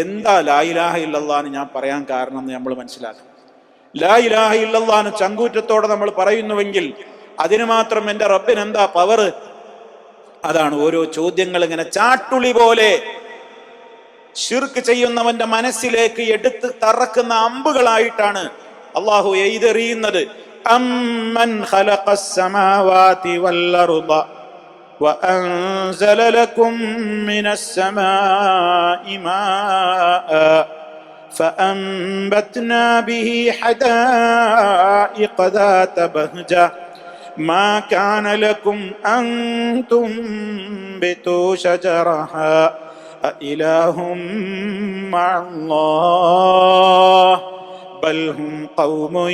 എന്താ ലാ ഇലാഹ ഇല്ലല്ലാഹ് ഞാൻ പറയാൻ കാരണം എന്ന് നമ്മൾ മനസ്സിലാക്കണം. ലാ ഇലാഹ ഇല്ലല്ലാഹ് ചങ്കൂറ്റത്തോടെ നമ്മൾ പറയുന്നുവെങ്കിൽ അതിന് മാത്രം എൻ്റെ റബ്ബിന് എന്താ പവർ? അതാണ് ഓരോ ചോദ്യങ്ങൾ ഇങ്ങനെ ചാട്ടുളി പോലെ ശിർക്ക് ചെയ്യുന്നവന്റെ മനസ്സിലേക്ക് എടുത്ത് തറക്കുന്ന അമ്പുകളായിട്ടാണ് അള്ളാഹു എയ്തെറിയുന്നത്. അമ്മൻ ഖലഖസ് സമാവാതി വൽ അർദ വഅൻസല ലക്കും മിനസ് സമാഇ മാഅ ഫഅൻബത്നാ ബിഹി ഹദായിഖ ദാത ബഹ്ജ മാ കാന ലക്കും അൻ തുംബിതു ശജറഹാ അഇലാഹും മഅല്ലാഹ് ബൽ ഹും ഖൗമുൻ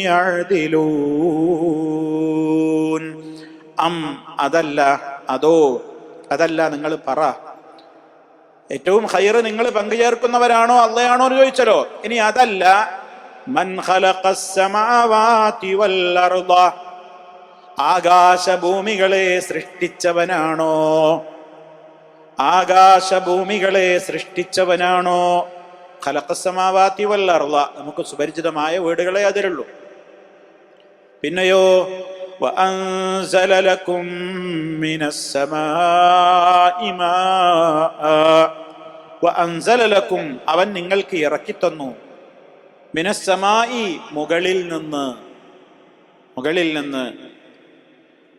യഅദിലൂൻ. അതല്ല, അതോ അതല്ല, നിങ്ങൾ പറ, ഏറ്റവും ഖൈറ് നിങ്ങൾ പങ്കുചേർക്കുന്നവരാണോ അള്ളയാണോ എന്ന് ചോദിച്ചല്ലോ. ഇനി അതല്ല, മൻ ഖലഖസ് സമാവാതി വൽ അർദ, ആകാശഭൂമികളെ സൃഷ്ടിച്ചവനാണോ? ആകാശഭൂമികളെ സൃഷ്ടിച്ചവനാണോ? ഖലഖസ് സമാവാതി വൽ അർദ, നമുക്ക് സുപരിചിതമായ വേർഡുകളെ അതിലുള്ളൂ. പിന്നെയോ വഅൻസല ലക്കും മിനസ് സമാഇ മാഅ, വഅൻസല ലക്കും, അവൻ നിങ്ങൾക്ക് ഇറക്കിത്തന്നു, മിനസ് സമായി, മുകളിൽ നിന്ന്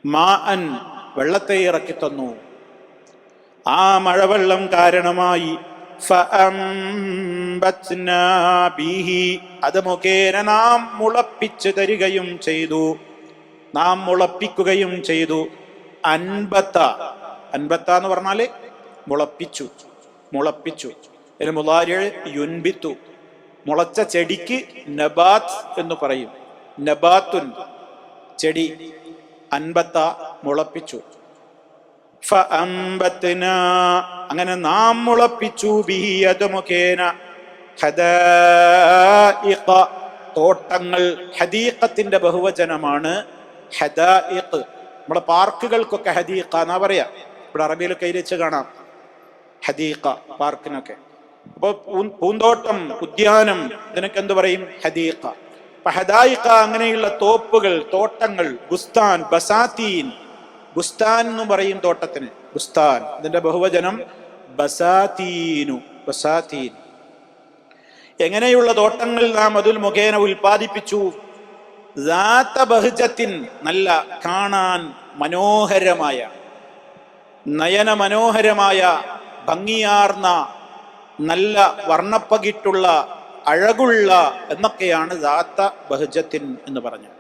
മാഅൻ, വെള്ളത്തെ ഇറക്കിത്തന്നു. ആ മഴവെള്ളം കാരണമായി ഫഅംബത്നാ ബിഹി, അത് മുഖേന നാം മുളപ്പിച്ചു തരികയും ചെയ്തു, നാം മുളപ്പിക്കുകയും ചെയ്തു. അൻബത്ത എന്ന് പറഞ്ഞാല് മുളപ്പിച്ചു. ഇതിന് മുളാരിഅ് യുൻബിത്തു, മുളച്ച ചെടിക്ക് നബാത്ത് എന്ന് പറയും. നബാത്തുൻ ചെടി, അൻബത്ത മുളപ്പിച്ചു. ഫഅംബത്നാ, അങ്ങനെ നാം മുളപ്പിച്ചു, ബിഹി അത് മുഖേന, ഹദായിഖ, തോട്ടങ്ങൾ. ഹദീഖത്തിന്റെ ബഹുവചനമാണ് ഹദായിഖ്. നമ്മുടെ പാർക്കുകൾക്കൊക്കെ ഹദീഖ എന്നാ പറയാ. ഇവിടെ അറബിയിലൊക്കെ എഴുതിച്ച് കാണാം ഹദീഖ, പാർക്കിനൊക്കെ. അപ്പൊ പൂന്തോട്ടം, ഉദ്യാനം, ഇതിനൊക്കെ എന്ത് പറയും? ഹദീഖ. അപ്പൊ ഹദായിഖ അങ്ങനെയുള്ള തോപ്പുകൾ, തോട്ടങ്ങൾ. ബുസ്താൻ, ബസാത്തീൻ, ബുസ്താൻ എന്ന് പറയും തോട്ടത്തിന്, ബുസ്താൻ. ഇതിന്റെ ബഹുവചനം ബസാത്തീൻ. എങ്ങനെയുള്ള തോട്ടങ്ങൾ നാം അതിൽ മുഖേന ഉൽപ്പാദിപ്പിച്ചു? ദാത ബഹ്ജത്തിൻ, നല്ല കാണാൻ മനോഹരമായ, നയന മനോഹരമായ, ഭംഗിയാർന്ന, നല്ല വർണ്ണപ്പകിട്ടുള്ള, അഴകുള്ള എന്നൊക്കെയാണ് ദാത ബഹ്ജത്തിൻ എന്ന് പറഞ്ഞു.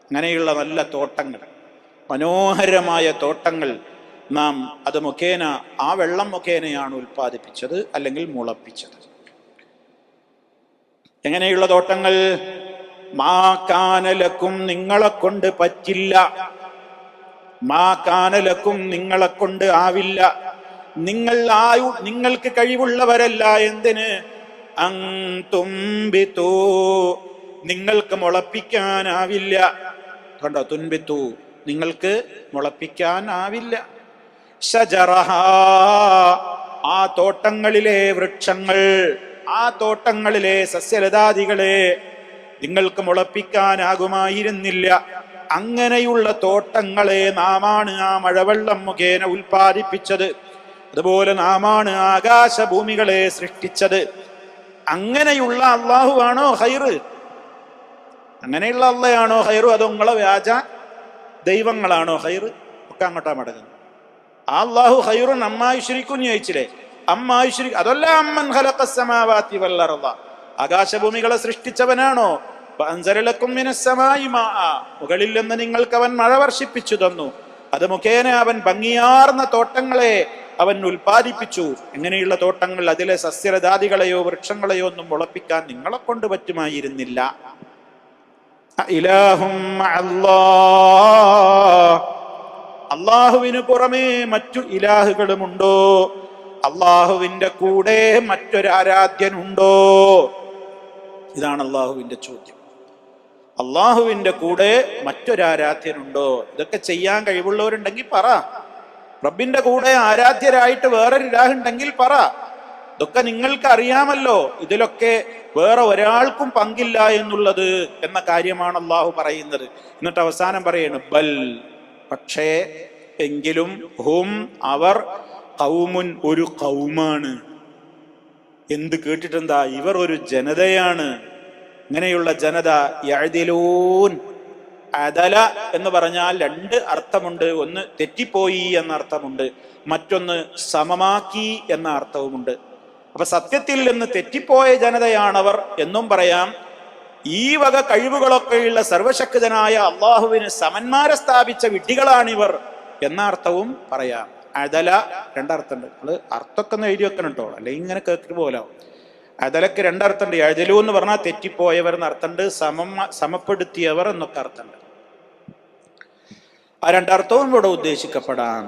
അങ്ങനെയുള്ള നല്ല തോട്ടങ്ങൾ, മനോഹരമായ തോട്ടങ്ങൾ നാം അത് മുഖേന, ആ വെള്ളം മുഖേനയാണ് ഉൽപ്പാദിപ്പിച്ചത് അല്ലെങ്കിൽ മുളപ്പിച്ചത്. എങ്ങനെയുള്ള തോട്ടങ്ങൾ? മാ കാന ലക്കും, നിങ്ങളെ കൊണ്ട് പറ്റില്ല. മാ കാന ലക്കും, നിങ്ങളെ കൊണ്ട് ആവില്ല. നിങ്ങൾക്ക് കഴിവുള്ളവരല്ല. എന്തിന്? തുംബിതു, നിങ്ങൾക്ക് മുളപ്പിക്കാനാവില്ല. കണ്ടോ, തുൻബിതു, നിങ്ങൾക്ക് മുളപ്പിക്കാനാവില്ല. ശജറഹ, ആ തോട്ടങ്ങളിലെ വൃക്ഷങ്ങൾ, ആ തോട്ടങ്ങളിലെ സസ്യലതാദികളെ നിങ്ങൾക്ക് മുളപ്പിക്കാനാകുമായിരുന്നില്ല. അങ്ങനെയുള്ള തോട്ടങ്ങളെ നാമാണ് ആ മഴവെള്ളം മുഖേന ഉൽപ്പാദിപ്പിച്ചത്. അതുപോലെ നാമാണ് ആകാശഭൂമികളെ സൃഷ്ടിച്ചത്. അങ്ങനെയുള്ള അള്ളാഹു ആണോ ഖൈറ്? അങ്ങനെയുള്ള അള്ളയാണോ ഖൈറ്? അതോ നിങ്ങളെ വ്യാജ ദൈവങ്ങളാണോ ഖൈറ്? ഒക്കെ അങ്ങോട്ടാ മടങ്ങുന്നത്. ആ അള്ളാഹു ഖൈറുൻ അമ്മാ യുശ്രികൂൻ ചോദിച്ചില്ലേ? അമ്മാ യുശ്രിക്, അതല്ല അമ്മൻ ഖലഖസ് സമാവാതി വൽ അർദ, ആകാശഭൂമികളെ സൃഷ്ടിച്ചവനാണോ? ഫഅൻസല ലക്കും മിനസ് സമാഇ മാഅ, മുകളിൽ നിന്ന് നിങ്ങൾക്ക് അവൻ മഴ വർഷിപ്പിച്ചു തന്നു. അത് മുഖേന അവൻ ഭംഗിയാർന്ന തോട്ടങ്ങളെ അവൻ ഉൽപ്പാദിപ്പിച്ചു. എങ്ങനെയുള്ള തോട്ടങ്ങൾ? അതിലെ സസ്യലതാദികളെയോ വൃക്ഷങ്ങളെയോ ഒന്നും മുളപ്പിക്കാൻ നിങ്ങളെ കൊണ്ട് പറ്റുമായിരുന്നില്ല. ഇലാഹും മഅല്ലാഹ്, അള്ളാഹുവിന് പുറമേ മറ്റു ഇലാഹുകളുമുണ്ടോ? അള്ളാഹുവിന്റെ കൂടെ മറ്റൊരാരാധ്യനുണ്ടോ? ഇതാണ് അള്ളാഹുവിന്റെ ചോദ്യം. അള്ളാഹുവിന്റെ കൂടെ മറ്റൊരാരാധ്യനുണ്ടോ? ഇതൊക്കെ ചെയ്യാൻ കഴിവുള്ളവരുണ്ടെങ്കിൽ പറ. റബ്ബിന്റെ കൂടെ ആരാധ്യരായിട്ട് വേറൊരു ഇലാഹുണ്ടെങ്കിൽ പറ. ഇതൊക്കെ നിങ്ങൾക്ക് അറിയാമല്ലോ, ഇതിലൊക്കെ വേറെ ഒരാൾക്കും പങ്കില്ല എന്നുള്ളത് എന്ന കാര്യമാണ് അള്ളാഹു പറയുന്നത്. എന്നിട്ട് അവസാനം പറയാണ് ബൽ, പക്ഷേ എങ്കിലും, ഹും അവർ, ഖൗമുൻ ഒരു ഖൗമാണ്. എന്ത് കേട്ടിട്ടെന്താ, ഇവർ ഒരു ജനതയാണ്. ഇങ്ങനെയുള്ള ജനത യഅദിലൂൻ, അദല എന്ന് പറഞ്ഞാൽ രണ്ട് അർത്ഥമുണ്ട്. ഒന്ന് തെറ്റിപ്പോയി എന്ന അർത്ഥമുണ്ട്, മറ്റൊന്ന് സമമാക്കി എന്ന അർത്ഥവുമുണ്ട്. അപ്പൊ സത്യത്തിൽ നിന്ന് തെറ്റിപ്പോയ ജനതയാണവർ എന്നും പറയാം. ഈ വക കഴിവുകളൊക്കെയുള്ള സർവശക്തനായ അള്ളാഹുവിന് സമന്മാരെ സ്ഥാപിച്ച വിഡ്ഢികളാണിവർ എന്ന അർത്ഥവും പറയാം. അദല രണ്ടർത്ഥമുണ്ട്. അത് അർത്ഥമൊക്കെ ഒന്ന് എഴുതി വെക്കണം കേട്ടോ, അല്ലെങ്കിൽ ഇങ്ങനെ കേട്ടിട്ട് പോലാവും. അദലക്ക് രണ്ടർത്ഥമുണ്ട്. അദലു എന്ന് പറഞ്ഞാൽ തെറ്റിപ്പോയവർ എന്നർത്ഥമുണ്ട്, സമപ്പെടുത്തിയവർ എന്നൊക്കെ അർത്ഥമുണ്ട്. ആ രണ്ടർത്ഥവും ഇവിടെ ഉദ്ദേശിക്കപ്പെടാം.